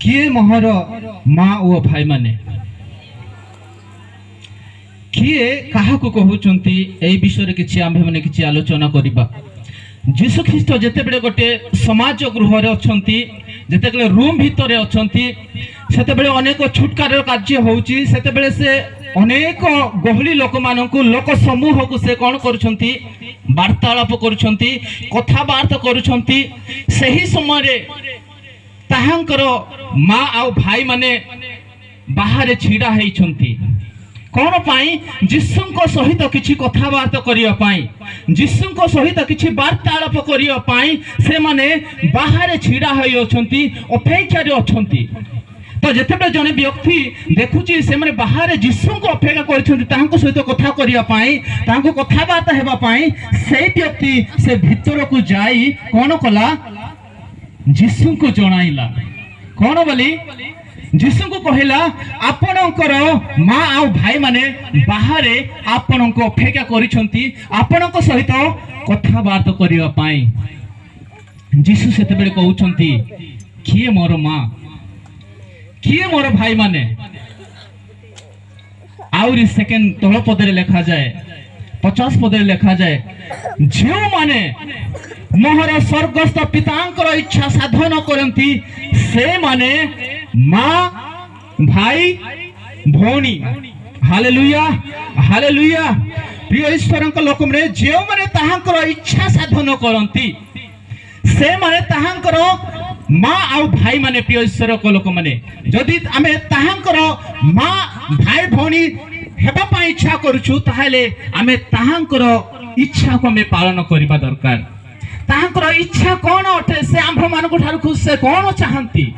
किए मोहर माँ ओ भाई माने किए क्या कहते यही विषय किसी आम्भे मैंने किसी आलोचना करवा। जीशु ख्रीस्ट जिते बड़े गोटे समाज गृह अच्छा जिते रूम भितर अच्छा से अनेक छुटकार कार्य होची से अनेक गहली लोक मानू लोक समूह को से कौन कर वार्तालाप कथबार्ता कर समय ताहांकर माँ आ भाई माने बाहर छिड़ा होती कौन पाई जीशुଙ୍କ सहित किछि कथबार्ता करिया पाई जीशुଙ୍କ सहित किछि वार्तालाप करिया पाई से माने बाहर छिड़ा होई अछंती अपेक्षा रे अछंती। तो जेतेबे जने व्यक्ति देखुची से माने बाहर जीशुଙ୍କ अपेक्षा करछंती ताहांको सहित कथा करिया पाई ताहांको कथबार्ता हेबा पाई से व्यक्ति से भीतर को जाई कौन कला जीशुଙ୍କୁ जणाइला कौन बोली जीशु को कहला आपणकर माँ आ भाई माने बाहर आपण को अपेक्षा करिसंती आपणक सहित कथबार्ता करिया पाई। जीशु सेते बेले कहउछंती किए मोर माँ किए मोर भाई माने आउरी सेकेंड तळ पदरे लिखा जाए 50 पदरे लिखा जाए जो माने मोहर स्वर्गस्थ पितांकर इच्छा साधन करती से माने माँ भाई भौणी हालेलुया हालेलुया प्रिय ईश्वर लोक मैंने जो माने ताहांकर इच्छा साधन करती से माने ताहांकर माँ आ भाई माने प्रिय ईश्वर को लोक मैंने जदि आमे ताहांकर माँ भाई भौणी हेबा पाई इच्छा करूछु ताहाले आमे ताहांकर इच्छा को आमे पालन करबा दरकार। ताहांकर इच्छा कौन अटे से आंभ मान को ठारू से कौन चाहती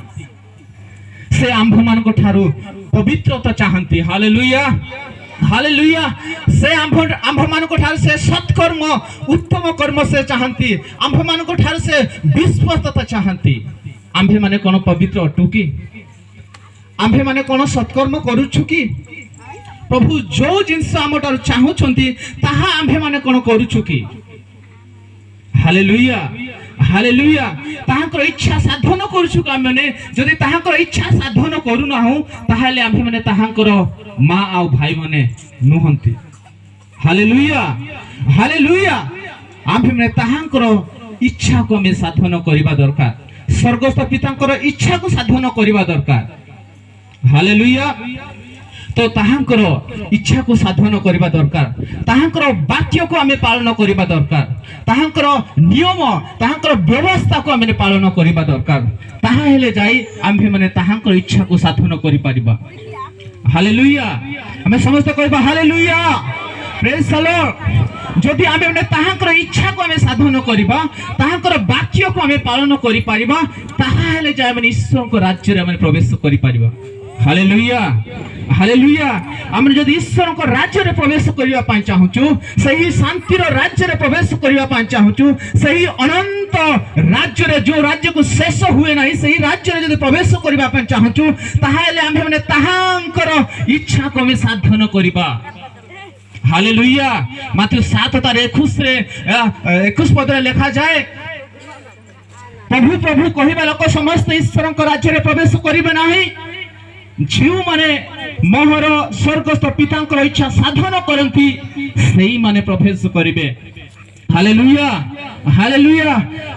से आंभ मान को ठारू पवित्रता चाहती हालेलुया हालेलुया से आंभ मान को ठारू से सत्कर्म उत्तम कर्म से चाहती आंभ मान को ठारू से विश्वस्तता चाहती। आंभे माने कौन पवित्र अटू कि आंभे माने कौन सत्कर्म करूछु कि प्रभु जो जिनस आम ठारू चाहूछंती ताहा आंभे माने कौन करूछु कि हालेलुया हालेलुया ताहांकर इच्छा साधन करूछु का माने जदि ताहांकर इच्छा साधन करू ना हो ताहाले आम्भे माने ताहांकर माँ आ भाई माने नुहंती हालेलुया हालेलुया आम्भे माने ताहांकर इच्छा को हमें साधन करबा दरकार स्वर्गस्थ पितांकर इच्छा को साधन करबा दरकार हालेलुया। तो ताहांकर इच्छा को साधन करबा दरकार ताहांकर वाक्य को हमें पालन करबा दरकार ताहांकर नियम ताहांकर व्यवस्था को हमें पालन करबा दरकार ताहा हेले जाई आम्भे माने ताहांकर इच्छा को साधन करि परिबा हालेलुया। हमें समस्त कहबा हालेलुया प्रेज द लॉर्ड। जदि आम्भे माने ताहांकर इच्छा को हमें साधन करबा ताहांकर वाक्य को हमें पालन करि परिबा ताहा हेले जाई माने ईश्वर को राज्य रे हमें प्रवेश करि परिबा हालेलुया हालेलुया। आम जदि ईश्वर को राज्य रे प्रवेश करबा पई चाहूछु सही शांतिर राज्य रे प्रवेश करबा पई चाहूछु सही अनंत राज्य रे जो राज्य को शेष हुए नहीं सही राज्य रे जदि प्रवेश करबा पई चाहूछु ताहाले आम्भे माने ताहांकर इच्छा को हमें साधन करबा हालेलुया। माथि 7:21 पदरे लिखा जाए प्रभु प्रभु कहबा लोक समस्त ईश्वर को राज्य रे प्रवेश करिबे नाही जो माने मोहर स्वर्गस्थ पितांकर इच्छा साधन करती सही माने प्रवेश करिवे हालेलुया हालेलुया।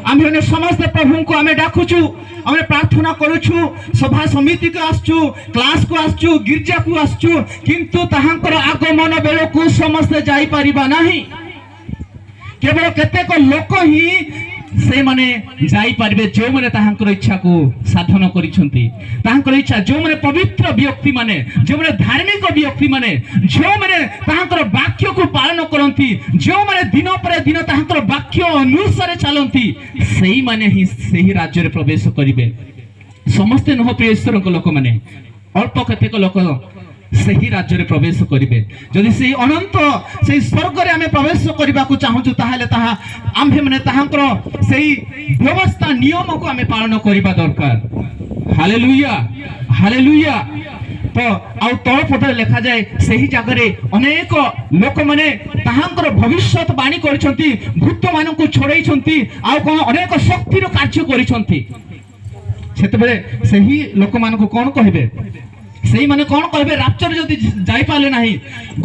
आमे समस्त प्रभु को आमे डाकुछु आमे प्रार्थना करूछु सभा समिति को आसछु क्लास को आसछु गिरजा को आसछु किंतु ताहांकर आगमन बेलो को समस्त जाई परिबा नाही केवल केतेक लोक ही से माने जाई पारबे जो माने ताहांकर इच्छा को साधन करिसंती ताहांकर इच्छा जो माने पवित्र व्यक्ति माने जो माने धार्मिक व्यक्ति माने जो माने ताहांकर वाक्य को पालन करंती जो माने दिन पर दिन ताहांकर वाक्य अनुसार चलंती सही माने ही सही राज्य रे प्रवेश करिवे समस्त नह प्रिय ईश्वर को लोक माने अल्प केतेक लोक सही राज्य रे प्रवेश करिवे जदि से अनंत से स्वर्ग रे हमें प्रवेश करबा को चाहूछु ताहाले ताहा आम्भे माने ताहांकर सही व्यवस्था नियम को हमें पालन करबा दरकार हालेलुया हालेलुया। तो आउ तळ पदरे लिखा जाए सही जगह रे अनेक लोक माने ताहांकर भविष्यवाणी करछंती भूत मान को छोड़ैछंती आउ कोन अनेक शक्तिर कार्य करछंती ସେତେବେଳେ ସେହି ଲୋକମାନଙ୍କୁ କ'ଣ କହିବେ? ସେଇମାନେ କ'ଣ କହିବେ? ରାପ୍ଚର ଯଦି ଯାଇପାରିଲେ ନାହିଁ,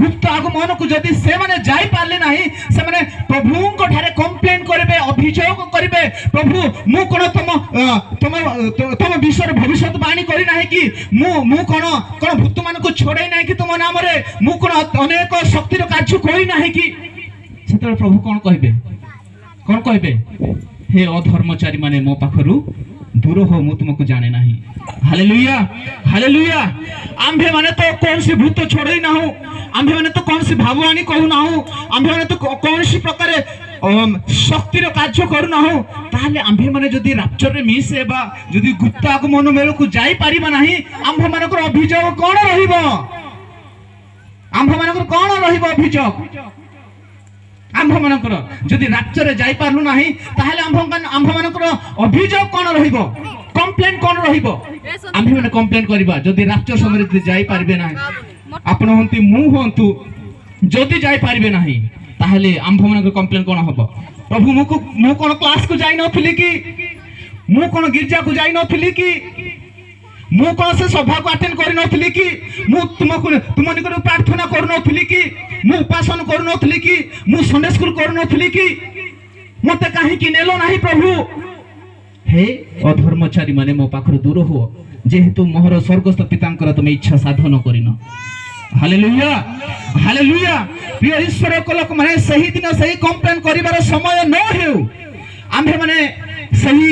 ଗୁପ୍ତ ଆଗମନକୁ ଯଦି ସେମାନେ ଯାଇପାରିଲେ ନାହିଁ, ସେମାନେ ପ୍ରଭୁଙ୍କ ଠାରେ କମ୍ପ୍ଲେନ୍ କରିବେ, ଅଭିଯୋଗ କରିବେ, ପ୍ରଭୁ ମୁଁ କ'ଣ ତମ ବିଷୟରେ ଭବିଷ୍ୟତବାଣୀ କରି ନାହିଁ କି? ମୁଁ କ'ଣ ଭୂତମାନଙ୍କୁ ଛଡ଼େଇ ନାହିଁ କି ତୁମ ନାମରେ? ମୁଁ କ'ଣ ଅନେକ ଶକ୍ତିର କାର୍ଯ୍ୟ କରି ନାହିଁ କି? ସେତେବେଳେ ପ୍ରଭୁ କ'ଣ କହିବେ? କ'ଣ କହିବେ? ହେ ଅଧର୍ମଚାରୀ ମାନେ ମୋ ପାଖରୁ ଦୂର ହୋ, ମୁଁ ତୁମକୁ ଜାଣେ ନାହିଁ। Hallelujah, hallelujah. ଆମ୍ଭେ ମାନେ ତ କୌଣସି ଭୂତ ଛଡ଼େଇ ନାହୁଁ, ଆମ୍ଭେ ମାନେ ତ କୌଣସି ଭାବବାଣୀ କହୁନାହୁଁ, ଆମ୍ଭେ ମାନେ ତ କୌଣସି ପ୍ରକାର ଶକ୍ତିର କାର୍ଯ୍ୟ କରୁନାହୁଁ। ତାହେଲେ ଆମ୍ଭେ ମାନେ ଯଦି ରାପ୍ଚରରେ ମିସ୍ ହେବା, ଯଦି ଗୁପ୍ତ ଆଗମନ ବେଳକୁ ଯାଇପାରିବା ନାହିଁ, ଆମ୍ଭମାନଙ୍କର ଅଭିଯୋଗ କ'ଣ ରହିବ? ଆମ୍ଭମାନଙ୍କର କ'ଣ ରହିବ ଅଭିଯୋଗ? ଆମ୍ଭମାନଙ୍କର ଯଦି ରାପ୍ଚରରେ ଯାଇପାରିଲୁ ନାହିଁ, ତାହେଲେ ଆମ୍ଭମାନଙ୍କର ଅଭିଯୋଗ କ'ଣ ରହିବ? କମ୍ପ୍ଲେନ୍ କ'ଣ ରହିବ? ଆମ୍ଭେମାନେ କମ୍ପ୍ଲେନ୍ କରିବା ଯଦି ରାପ୍ଚର ସମୟରେ ଯଦି ଯାଇପାରିବେ ନାହିଁ, ଆପଣ ହୁଅନ୍ତୁ ମୁଁ ହୁଅନ୍ତୁ, ଯଦି ଯାଇପାରିବେ ନାହିଁ, ତାହେଲେ ଆମ୍ଭମାନଙ୍କର କମ୍ପ୍ଲେନ୍ କ'ଣ ହବ? ପ୍ରଭୁ ମୁଁ କ'ଣ କ୍ଲାସକୁ ଯାଇନଥିଲି କି? ମୁଁ କ'ଣ ଗିର୍ଜାକୁ ଯାଇନଥିଲି କି? ମୁଁ କ'ଣ ସେ ସଭାକୁ ଆଟେଣ୍ଡ କରିନଥିଲି କି? ମୁଁ ତୁମ ନିକଟରେ ପ୍ରାର୍ଥନା କରୁନଥିଲି କି? ମୁଁ ଉପାସନା କରୁନଥିଲି କି? ମୁଁ ସଣ୍ଡେ ସ୍କୁଲ କରୁନଥିଲି କି? ମତେ କାହିଁକି ନେଲ ନାହିଁ ପ୍ରଭୁ? ହେ ଅଧର୍ମଚାରୀ ମାନେ ମୋ ପାଖରୁ ଦୂର ହୁଅ, ଯେହେତୁ ମୋହର ସ୍ୱର୍ଗସ୍ଥ ପିତାଙ୍କର ତୁମେ ଇଚ୍ଛା ସାଧନ କରିନ। Hallelujah, hallelujah. ପ୍ରିୟ ଈଶ୍ୱରଙ୍କ ଲୋକମାନେ, ସେହି ଦିନ ସେହି କମ୍ପ୍ଲେନ୍ କରିବାର ସମୟ ନ ହେଉ। ଆମ୍ଭେମାନେ ସେହି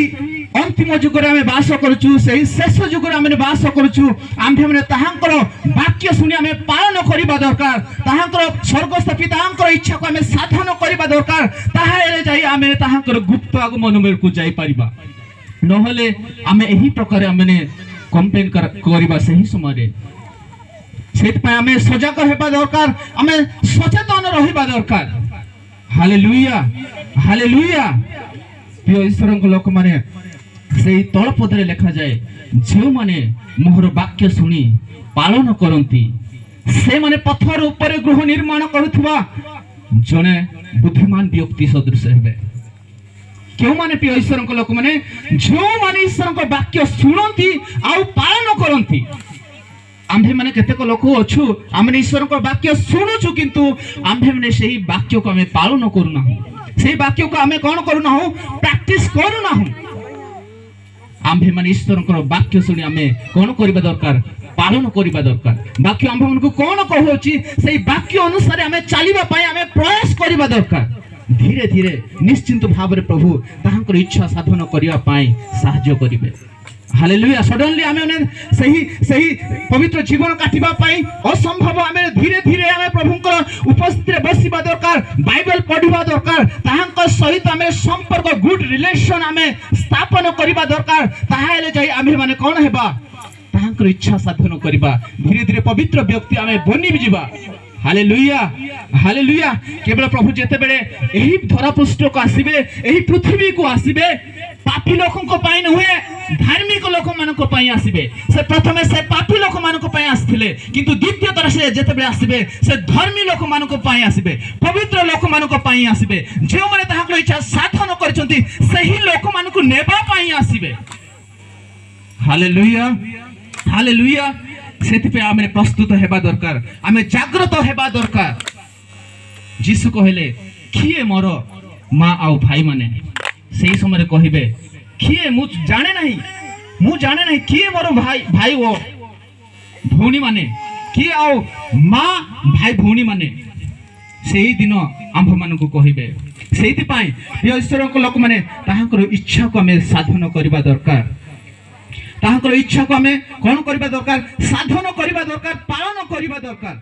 ଅନ୍ତିମ ଯୁଗରେ ଆମେ ବାସ କରୁଛୁ, ସେହି ଶେଷ ଯୁଗରେ ଆମେ ବାସ କରୁଛୁ। ଆମ୍ଭେମାନେ ତାହାଙ୍କର ବାକ୍ୟ ଶୁଣି ଆମେ ପାଳନ କରିବା ଦରକାର। ତାହାଙ୍କର ସ୍ୱର୍ଗସ୍ଥ ପିତାଙ୍କର ଇଚ୍ଛାକୁ ଆମେ ସାଧନ କରିବା ଦରକାର। ତାହେଲେ ଯାଇ ଆମେ ତାହାଙ୍କର ଗୁପ୍ତ ଆଗମନ ବେଳକୁ ଯାଇପାରିବା। ନହେଲେ ଆମେ ଏହି ପ୍ରକାର ଆମେ କମ୍ପ୍ଲେନ୍ କରିବା ସେହି ସମୟରେ। ସେଥିପାଇଁ ଆମେ ସଜାଗ ହେବା ଦରକାର, ଆମେ ସଚେତନ ରହିବା ଦରକାର। Hallelujah, hallelujah. ପ୍ରିୟ ଈଶ୍ୱରଙ୍କ ଲୋକମାନେ, ସେହି ତଳପଦରେ ଲେଖାଯାଏ, ଯେଉଁମାନେ ମୋହର ବାକ୍ୟ ଶୁଣି ପାଳନ କରନ୍ତି, ସେମାନେ ପଥର ଉପରେ ଗୃହ ନିର୍ମାଣ କରୁଥିବା ଜଣେ ବୁଦ୍ଧିମାନ ବ୍ୟକ୍ତି ସଦୃଶ ହେବେ। କେଉଁମାନେ? ପ୍ରିୟ ଈଶ୍ୱରଙ୍କ ଲୋକମାନେ, ଯେଉଁମାନେ ଈଶ୍ୱରଙ୍କ ବାକ୍ୟ ଶୁଣନ୍ତି ଆଉ ପାଳନ କରନ୍ତି। ଆମ୍ଭେମାନେ କେତେକ ଲୋକ ଅଛୁ, ଆମେ ଈଶ୍ୱରଙ୍କ ବାକ୍ୟ ଶୁଣୁଛୁ, କିନ୍ତୁ ଆମ୍ଭେମାନେ ସେହି ବାକ୍ୟକୁ ଆମେ ପାଳନ କରୁନାହୁଁ। ସେହି ବାକ୍ୟକୁ ଆମେ କ'ଣ କରୁନାହୁଁ? ପ୍ରାକ୍ଟିସ କରୁନାହୁଁ। ଆମ୍ଭେମାନେ ଈଶ୍ୱରଙ୍କର ବାକ୍ୟ ଶୁଣି ଆମେ କ'ଣ କରିବା ଦରକାର? ପାଳନ କରିବା ଦରକାର। ବାକ୍ୟ ଆମ୍ଭମାନଙ୍କୁ କ'ଣ କହୁଅଛି, ସେହି ବାକ୍ୟ ଅନୁସାରେ ଆମେ ଚାଲିବା ପାଇଁ ଆମେ ପ୍ରୟାସ କରିବା ଦରକାର। ଧୀରେ ଧୀରେ ନିଶ୍ଚିନ୍ତ ଭାବରେ ପ୍ରଭୁ ତାହାଙ୍କର ଇଚ୍ଛା ସାଧନ କରିବା ପାଇଁ ସାହାଯ୍ୟ କରିବେ। ହାଲେଲୁୟା। ସଡନଲି ଆମେ ସେହି ପବିତ୍ର ଜୀବନ କାଟିବା ପାଇଁ ଅସମ୍ଭବ। ଆମେ ଧୀରେ ଧୀରେ ଆମେ ପ୍ରଭୁଙ୍କର ଉପସ୍ଥିତିରେ ବସିବା ଦରକାର, ବାଇବେଲ ପଢିବା ଦରକାର, ତାହାଙ୍କ ସହିତ ଆମେ ସମ୍ପର୍କ, ଗୁଡ୍ ରିଲେସନ ଆମେ ସ୍ଥାପନ କରିବା ଦରକାର। ତାହେଲେ ଯାଇ ଆମ୍ଭେମାନେ କ'ଣ ହେବା? ତାହାଙ୍କର ଇଚ୍ଛା ସାଧନ କରିବା। ଧୀରେ ଧୀରେ ପବିତ୍ର ବ୍ୟକ୍ତି ଆମେ ବନି ଯିବା। Hallelujah, hallelujah. କେବଳ ପ୍ରଭୁ ଯେତେବେଳେ ଏହି ଧରାପୃଷ୍ଠକୁ ଆସିବେ, ଏହି ପୃଥିବୀକୁ ଆସିବେ, ପାପୀ ଲୋକଙ୍କ ପାଇଁ ନୁହେଁ, ଧାର୍ମିକ ଲୋକମାନଙ୍କ ପାଇଁ ଆସିବେ। ସେ ପ୍ରଥମେ ସେ ପାପୀ ଲୋକମାନଙ୍କ ପାଇଁ ଆସିଥିଲେ, କିନ୍ତୁ ଦ୍ୱିତୀୟ ଥର ସେ ଯେତେବେଳେ ଆସିବେ, ସେ ଧର୍ମୀ ଲୋକମାନଙ୍କ ପାଇଁ ଆସିବେ, ପବିତ୍ର ଲୋକମାନଙ୍କ ପାଇଁ ଆସିବେ। ଯେଉଁମାନେ ତାହାଙ୍କର ଇଚ୍ଛା ସାଧନ କରିଛନ୍ତି, ସେହି ଲୋକମାନଙ୍କୁ ନେବା ପାଇଁ ଆସିବେ। Hallelujah, hallelujah. ସେଥିପାଇଁ ଆମେ ପ୍ରସ୍ତୁତ ହେବା ଦରକାର, ଆମେ ଜାଗ୍ରତ ହେବା ଦରକାର। ଯୀଶୁ କହିଲେ, କିଏ ମୋର ମା ଆଉ ଭାଇମାନେ? ସେହି ସମୟରେ କହିବେ, କିଏ? ମୁଁ ଜାଣେ ନାହିଁ, ମୁଁ ଜାଣେ ନାହିଁ। କିଏ ମୋର ଭାଇ ଓ ଭଉଣୀ ମାନେ? କିଏ ଆଉ ମା ଭାଇ ଭଉଣୀ ମାନେ? ସେହି ଦିନ ଆମ୍ଭମାନଙ୍କୁ କହିବେ। ସେଇଥିପାଇଁ ପ୍ରିୟ ଈଶ୍ୱରଙ୍କ ଲୋକମାନେ, ତାହାଙ୍କର ଇଚ୍ଛାକୁ ଆମେ ସାଧନ କରିବା ଦରକାର। ତାହାଙ୍କର ଇଚ୍ଛାକୁ ଆମେ କ'ଣ କରିବା ଦରକାର? ସାଧନ କରିବା ଦରକାର, ପାଳନ କରିବା ଦରକାର।